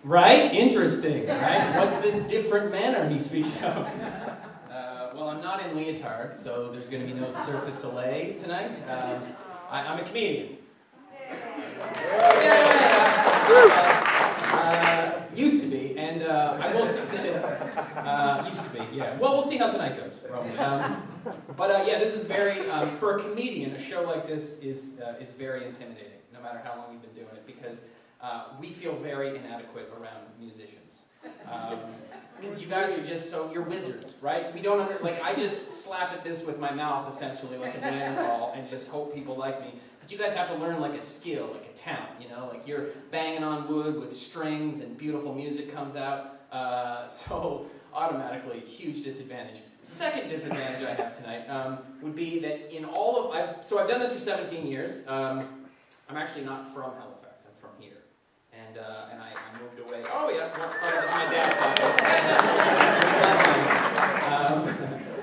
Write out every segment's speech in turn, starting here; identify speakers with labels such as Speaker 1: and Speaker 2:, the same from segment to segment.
Speaker 1: Right? Interesting, right? What's this different manner he speaks of? Well, I'm not in leotard, so there's going to be no Cirque du Soleil tonight. I'm a comedian. Used to be, and I will say this. Used to be, yeah. Well, we'll see how tonight goes, probably. Yeah, this is very, for a comedian, a show like this is very intimidating, no matter how long you've been doing it, because we feel very inadequate around musicians. Because you guys are just you're wizards, right? We don't I just slap at this with my mouth, essentially, like a Neanderthal, and just hope people like me. But you guys have to learn like a skill, like a talent, you know? Like you're banging on wood with strings and beautiful music comes out. So automatically, huge disadvantage. Second disadvantage I have tonight would be that in all of, I've done this for 17 years. I'm actually not from Halifax, I'm from here. And I moved away. Oh yeah, probably just my dad.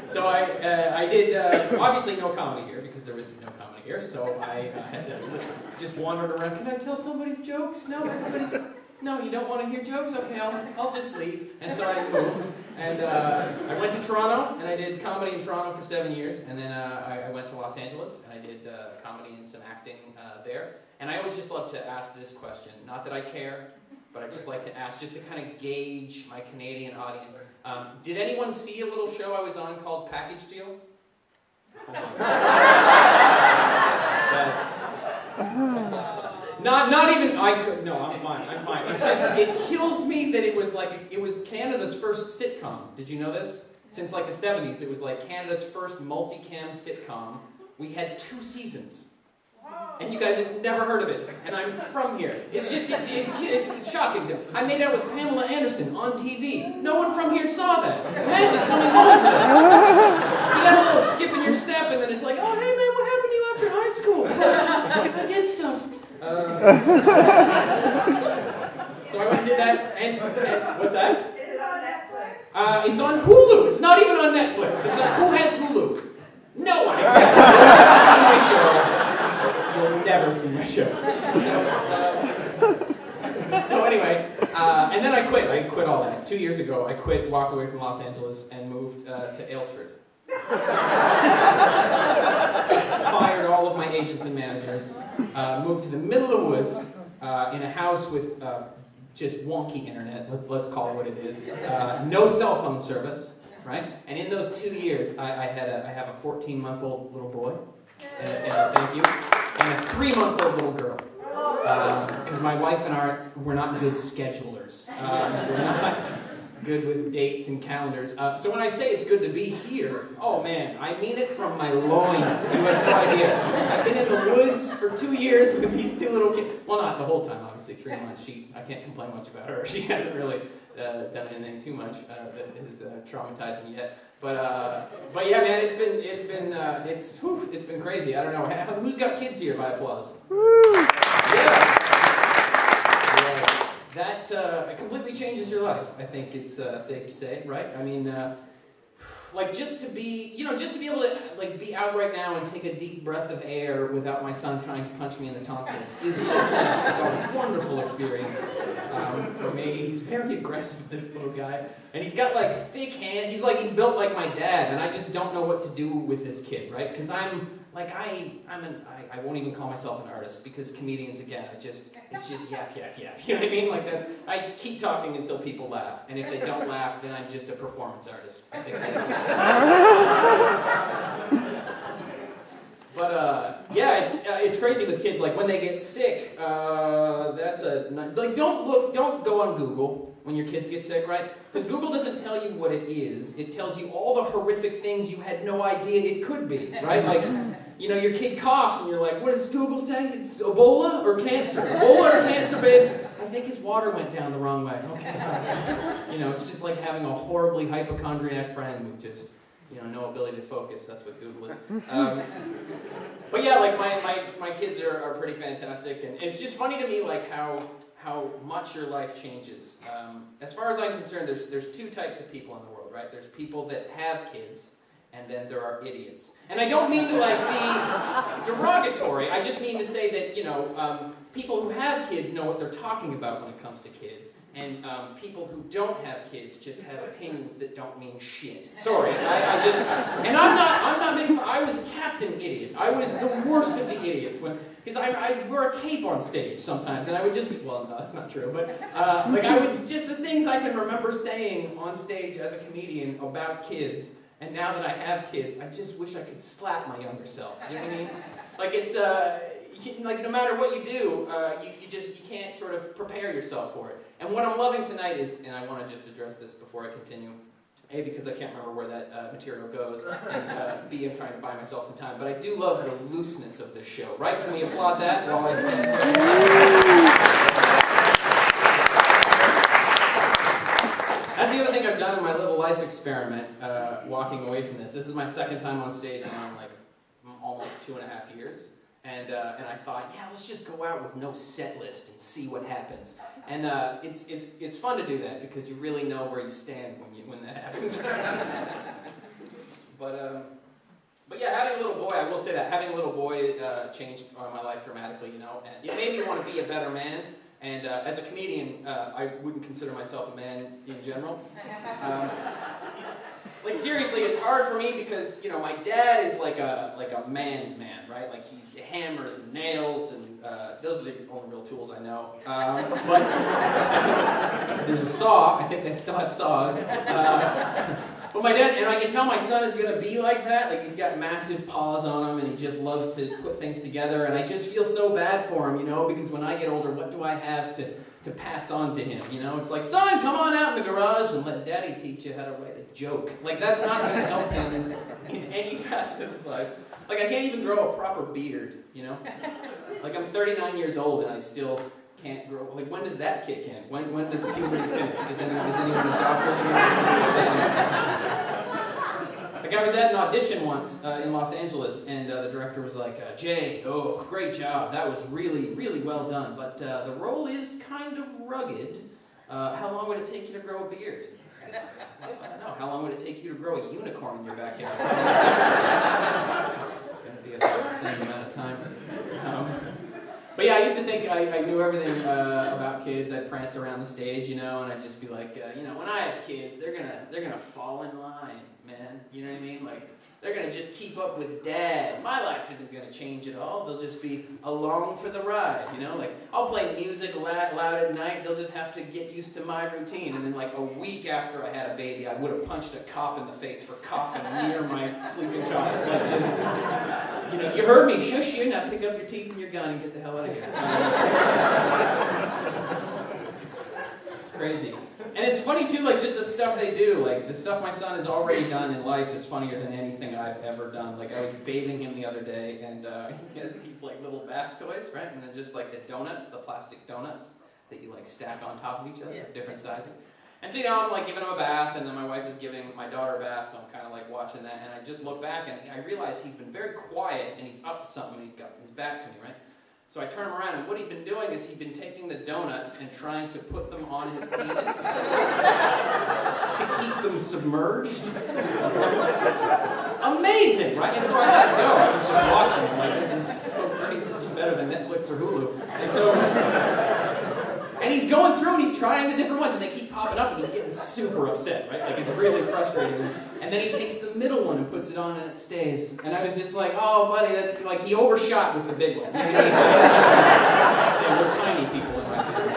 Speaker 1: So I did obviously no comedy here because there was no comedy here. So I had to just wandered around. Can I tell somebody's jokes? No, no. You don't want to hear jokes? Okay, I'll just leave. And so I moved and I went to Toronto and I did comedy in Toronto for 7 years. And then I went to Los Angeles and I did comedy and some acting there. And I always just love to ask this question. Not that I care, but I just like to ask, just to kind of gauge my Canadian audience. Did anyone see a little show I was on called Package Deal? That's... Not even, no, I'm fine. It's just, it kills me that it was Canada's first sitcom. Did you know this? Since like the 70s, it was like Canada's first multicam sitcom. We had 2 seasons. And you guys have never heard of it. And I'm from here. It's just, it's shocking. I made out with Pamela Anderson on TV. No one from here saw that. Imagine coming home to that. You got a little skip in your step, and then it's like, oh, hey man, what happened to you after high school? I did stuff. So I went and did that, and what's that?
Speaker 2: Is it on Netflix?
Speaker 1: It's on Hulu. It's not even on Netflix. It's on, who has Hulu? No one. You'll never see my show. So anyway, and then I quit. I quit all that. 2 years ago, I quit, walked away from Los Angeles, and moved to Aylesford. Fired all of my agents and managers. Moved to the middle of the woods in a house with just wonky internet. Let's call it what it is. No cell phone service, right? And in those 2 years, I have a 14-month-old little boy. And thank you. And a 3-month-old little girl. Because my wife and we're not good schedulers. We're not good with dates and calendars. So when I say it's good to be here, oh man, I mean it from my loins. You have no idea. I've been in the woods for 2 years with these 2 little kids. Well, not the whole time, obviously. 3 months. I can't complain much about her. She hasn't really done anything too much that has traumatized me yet. But yeah, man, it's been crazy. I don't know. Who's got kids here by applause? Yeah. That it completely changes your life. I think it's safe to say, right? I mean, just to be able to be out right now and take a deep breath of air without my son trying to punch me in the tonsils is just a wonderful experience for me. He's very aggressive, this little guy, and he's got like thick hands. He's built like my dad, and I just don't know what to do with this kid, right? Because I won't even call myself an artist because comedians, again, it's just yap. You know what I mean? I keep talking until people laugh, and if they don't laugh, then I'm just a performance artist. I think that's But yeah, it's crazy with kids. Like when they get sick, don't go on Google when your kids get sick, right? Because Google doesn't tell you what it is. It tells you all the horrific things you had no idea it could be, right? Like, your kid coughs and you're like, what does Google say? It's Ebola or cancer? Ebola or cancer, babe? I think his water went down the wrong way. Okay. It's just like having a horribly hypochondriac friend with just, no ability to focus. That's what Google is. But yeah, like my kids are pretty fantastic, and it's just funny to me, like how much your life changes. As far as I'm concerned, there's 2 types of people in the world, right? There's people that have kids, and then there are idiots. And I don't mean to be derogatory. I just mean to say that people who have kids know what they're talking about when it comes to kids, and people who don't have kids just have opinions that don't mean shit. Sorry, and I'm not making. I was Captain Idiot. I was the worst of the idiots because I wear a cape on stage sometimes, and I would just, well, no, that's not true, but like I would just the things I can remember saying on stage as a comedian about kids. And now that I have kids, I just wish I could slap my younger self. You know what I mean? Like it's like no matter what you do, you can't sort of prepare yourself for it. And what I'm loving tonight is, and I want to just address this before I continue. A, because I can't remember where that material goes, and B, I'm trying to buy myself some time. But I do love the looseness of this show, right? Can we applaud that while I stand? That's the other thing I've done in my little life experiment, walking away from this. This is my second time on stage in like almost 2.5 years. And I thought, yeah, let's just go out with no set list and see what happens. And it's fun to do that because you really know where you stand when that happens. But yeah, having a little boy, I will say that having a little boy changed my life dramatically. You know, and it made me want to be a better man. And as a comedian, I wouldn't consider myself a man in general. Like seriously, it's hard for me because, you know, my dad is like a man's man, right? Like he's hammers and nails, and those are the only real tools I know. But there's a saw. I think they still have saws. But my dad, and I can tell my son is going to be like that. Like he's got massive paws on him, and he just loves to put things together. And I just feel so bad for him, you know, because when I get older, what do I have to pass on to him? You know, it's like, son, come on out in the garage and let daddy teach you how to write a joke. Like that's not going to help him in any facet of his life. Like I can't even grow a proper beard, you know. Like I'm 39 years old and I still can't grow. Like when does that kick in? When does puberty finish? Is anyone a doctor? Like I was at an audition once in Los Angeles, and the director was like, Jay, oh, great job. That was really, really well done. But the role is kind of rugged. How long would it take you to grow a beard? I don't know. How long would it take you to grow a unicorn in your backyard? It's going to be about the same amount of time. But yeah, I used to think I knew everything about kids. I'd prance around the stage, you know, and I'd just be like, you know, when I have kids, they're gonna fall in line, man. You know what I mean? Like they're gonna just keep up with dad. My life isn't gonna change at all. They'll just be along for the ride, you know. Like I'll play music loud at night. They'll just have to get used to my routine. And then like a week after I had a baby, I would have punched a cop in the face for coughing near my sleeping child. Like just. You know, you heard me, shush you, now pick up your teeth and your gun and get the hell out of here. It's crazy. And it's funny too, like just the stuff they do, like the stuff my son has already done in life is funnier than anything I've ever done. Like I was bathing him the other day and he has these like little bath toys, right? And then just like the donuts, the plastic donuts that you like stack on top of each other, different sizes. And so, you know, I'm like giving him a bath, and then my wife is giving my daughter a bath, so I'm kind of like watching that, and I just look back, and I realize he's been very quiet, and he's up to something, and he's got his back to me, right? So I turn him around, and what he'd been doing is he'd been taking the donuts and trying to put them on his penis to keep them submerged. Amazing, right? And so I let go. I was just watching him, like, this is so great, this is better than Netflix or Hulu. And so and he's going through and he's trying the different ones and they keep popping up and he's getting super upset, right? Like it's really frustrating. And then he takes the middle one and puts it on and it stays. And I was just like, oh buddy, that's like he overshot with the big one. You know what I mean? So we're tiny people in my family.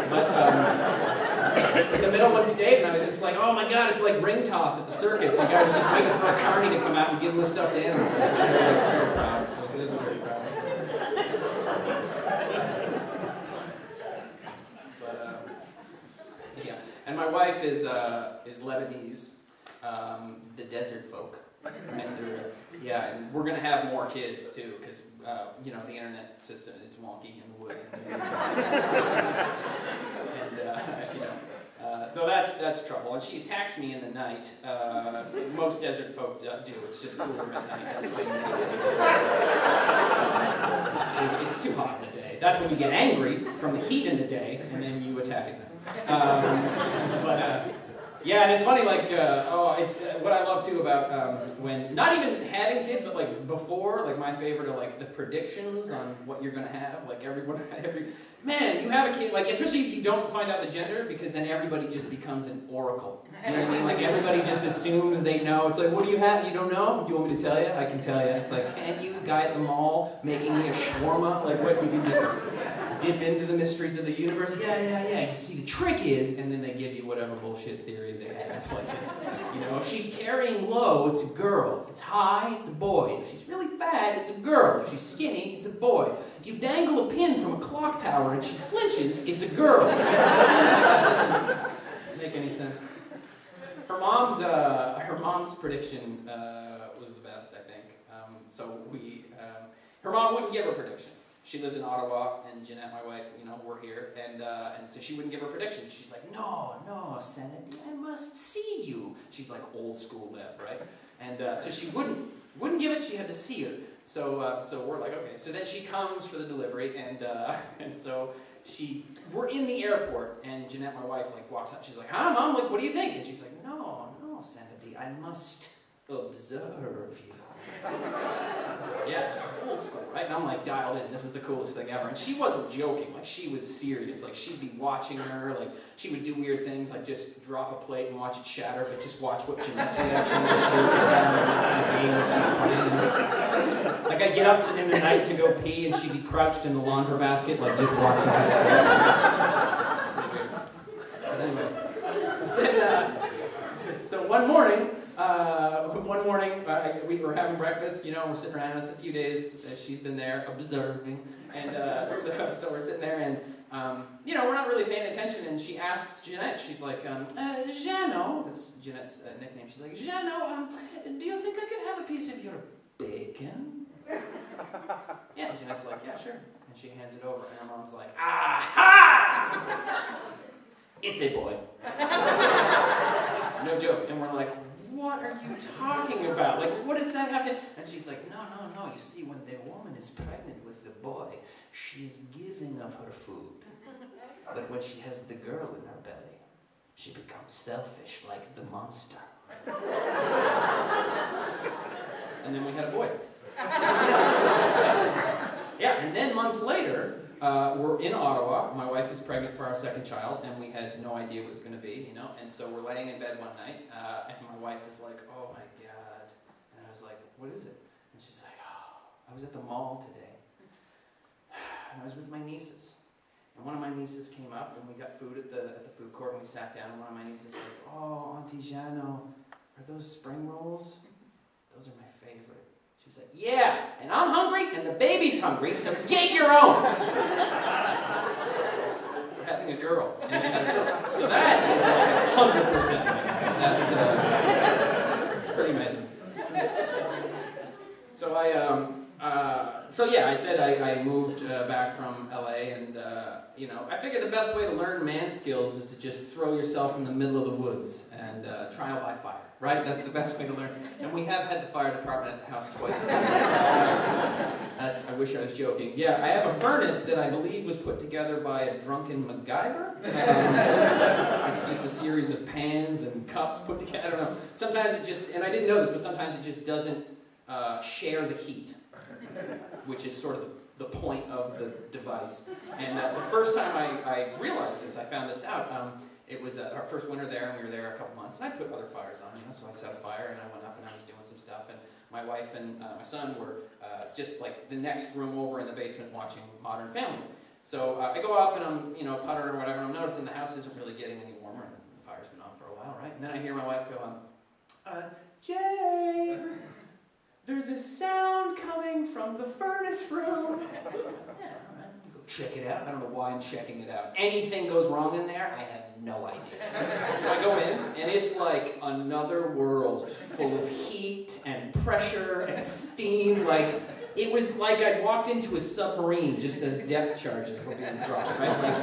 Speaker 1: But the middle one stayed and I was just like, oh my god, it's like ring toss at the circus. Like I was just waiting for a carny to come out and give him a stuffed animal. I was very proud. I was very proud. And my wife is Lebanese, the desert folk. And and we're gonna have more kids too, because you know the internet system, it's wonky in the woods. And you know, so that's trouble. And she attacks me in the night. Most desert folk do. It's just cooler at night. That's why it's too hot in the day. That's when you get angry from the heat in the day, and then you attack at night. Yeah, and it's funny, like, what I love too about when, not even having kids, but like before, like my favorite are like the predictions on what you're going to have. Like man, you have a kid, like, especially if you don't find out the gender, because then everybody just becomes an oracle. You know what I mean? Like everybody just assumes they know. It's like, what do you have? You don't know? Do you want me to tell you? I can tell you. It's like, can you guide them all, making me a shawarma? Like what, you can just dip into the mysteries of the universe. Yeah. You see, the trick is, and then they give you whatever bullshit theory they have. Like it's, if she's carrying low, it's a girl. If it's high, it's a boy. If she's really fat, it's a girl. If she's skinny, it's a boy. If you dangle a pin from a clock tower and she flinches, it's a girl. That doesn't make any sense. Her mom's prediction was the best, I think. Her mom wouldn't give her prediction. She lives in Ottawa, and Jeanette, my wife, we're here, and so she wouldn't give her prediction. She's like, no, Senator, I must see you. She's like old school lib, right? And so she wouldn't give it. She had to see her. So we're like, okay. So then she comes for the delivery, and so we're in the airport, and Jeanette, my wife, like walks up. She's like, "Hi, Mom. Like, what do you think?" And she's like, "No, Senator, I must observe you." Yeah, old school, right? And I'm like dialed in. This is the coolest thing ever. And she wasn't joking. Like she was serious. Like she'd be watching her. Like she would do weird things, like just drop a plate and watch it shatter, but just watch what Jeanette's reaction was to it. Like I'd get up in the night to go pee, and she'd be crouched in the laundry basket, like just watching us. But anyway, so one morning. We were having breakfast, we're sitting around, it's a few days that she's been there observing, and so we're sitting there, and, we're not really paying attention, and she asks Jeanette, she's like, Jeannot, that's Jeanette's nickname, she's like, Jeannot, do you think I could have a piece of your bacon? Yeah, Jeanette's like, yeah, sure, and she hands it over, and her mom's like, aha! It's a boy. No joke, and we're like, what are you talking about? Like, what does that have to... And she's like, no. You see, when the woman is pregnant with the boy, she's giving of her food. But when she has the girl in her belly, she becomes selfish like the monster. And then we had a boy. Yeah, and then months later, we're in Ottawa. My wife is pregnant for our second child, and we had no idea what it was going to be, And so we're laying in bed one night, and my wife is like, "Oh my God!" And I was like, "What is it?" And she's like, "Oh, I was at the mall today, and I was with my nieces. And one of my nieces came up, and we got food at the food court, and we sat down. And one of my nieces was like, "Oh, Auntie Jano, are those spring rolls? Those are my favorite." She's like, "Yeah, and I'm hungry, and the baby's hungry, so get your own." We're having a girl, and we had a girl. So that is like 100%. That's pretty amazing. So I said I moved back from LA, and I figured the best way to learn man skills is to just throw yourself in the middle of the woods and trial by fire. Right? That's the best way to learn. And we have had the fire department at the house twice. I wish I was joking. Yeah, I have a furnace that I believe was put together by a drunken MacGyver. It's just a series of pans and cups put together. I don't know. Sometimes it just, and I didn't know this, but sometimes it just doesn't share the heat, which is sort of the point of the device. And the first time I realized this, I found this out. It was our first winter there, and we were there a couple months. And I put other fires on, so I set a fire, and I went up, and I was doing some stuff. And my wife and my son were just like the next room over in the basement watching Modern Family. So I go up, and I'm, puttering or whatever, and I'm noticing the house isn't really getting any warmer, and the fire's been on for a while, right? And then I hear my wife go, Jay, there's a sound coming from the furnace room. Yeah, all right. Check it out. I don't know why I'm checking it out. Anything goes wrong in there, I have no idea. So I go in, and it's like another world full of heat and pressure and steam. Like, it was like I walked into a submarine just as depth charges were being dropped, right? Like,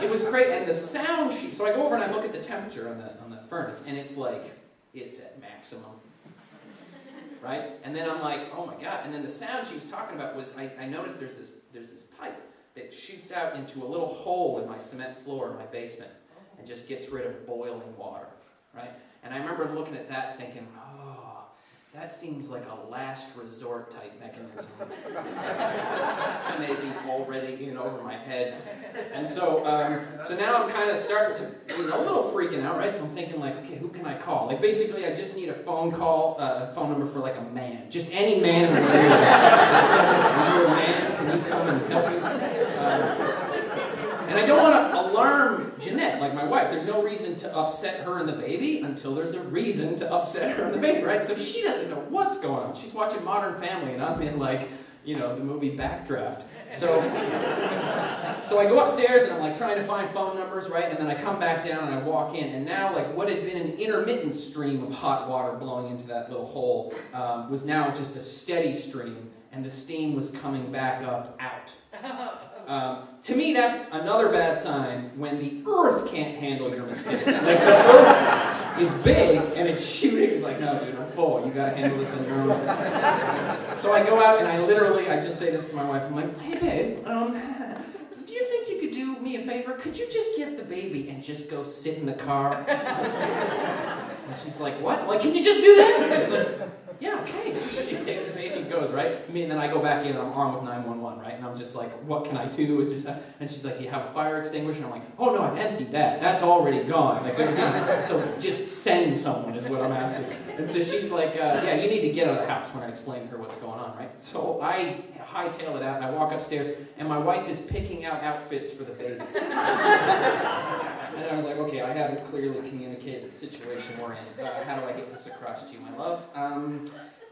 Speaker 1: it was great. And the sound sheet, so I go over and I look at the temperature on the furnace, and it's at maximum. Right? And then I'm like, oh my God. And then the sound she was talking about was, I noticed there's this pipe that shoots out into a little hole in my cement floor in my basement and just gets rid of boiling water. right? And I remember looking at that thinking, oh, that seems like a last resort type mechanism. Maybe already in over my head. And so now I'm kind of starting to, a little freaking out, right? So I'm thinking like, okay, who can I call? Like basically I just need a phone number for like a man. Just any man will do. Are you a man? Can you come and help me? And I don't want to alarm Jeanette, like my wife. There's no reason to upset her and the baby until there's a reason to upset her and the baby, right? So she doesn't know what's going on. She's watching Modern Family, and I'm in like, the movie Backdraft. So I go upstairs and I'm like trying to find phone numbers, right? And then I come back down and I walk in, and now like what had been an intermittent stream of hot water blowing into that little hole was now just a steady stream, and the steam was coming back up out. To me, that's another bad sign when the earth can't handle your mistake. Like the earth is big and it's shooting. It's like, no, dude, I'm full. You gotta handle this on your own. So I go out and I just say this to my wife. I'm like, hey, babe, do you think you could do me a favor? Could you just get the baby and just go sit in the car? And she's like, what? I'm like, can you just do that? And she's like, yeah, okay. So she takes the baby and goes, right? And then I go back in and I'm armed with 911, right? And I'm just like, what can I do? And she's like, do you have a fire extinguisher? And I'm like, oh no, I've emptied that. That's already gone. Like, so just send someone is what I'm asking. And so she's like, yeah, you need to get out of the house when I explain to her what's going on, right? So I hightail it out and I walk upstairs and my wife is picking out outfits for the baby. And I was like, okay, I haven't clearly communicated the situation we're in. How do I get this across to you, my love?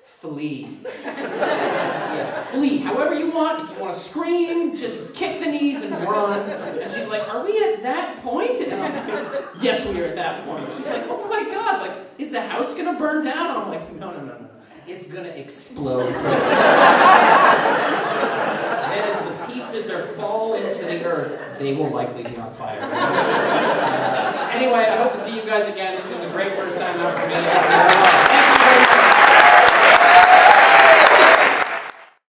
Speaker 1: Flee. Yeah, flee. However you want. If you want to scream, just kick the knees and run. And she's like, are we at that point? And I'm like, yes, we are at that point. She's like, oh my God, like, is the house going to burn down? And I'm like, no. It's going to explode first. And as the pieces are falling to the earth, they will likely be on fire. Anyway, I hope to see you guys again. This was a great first time out for me.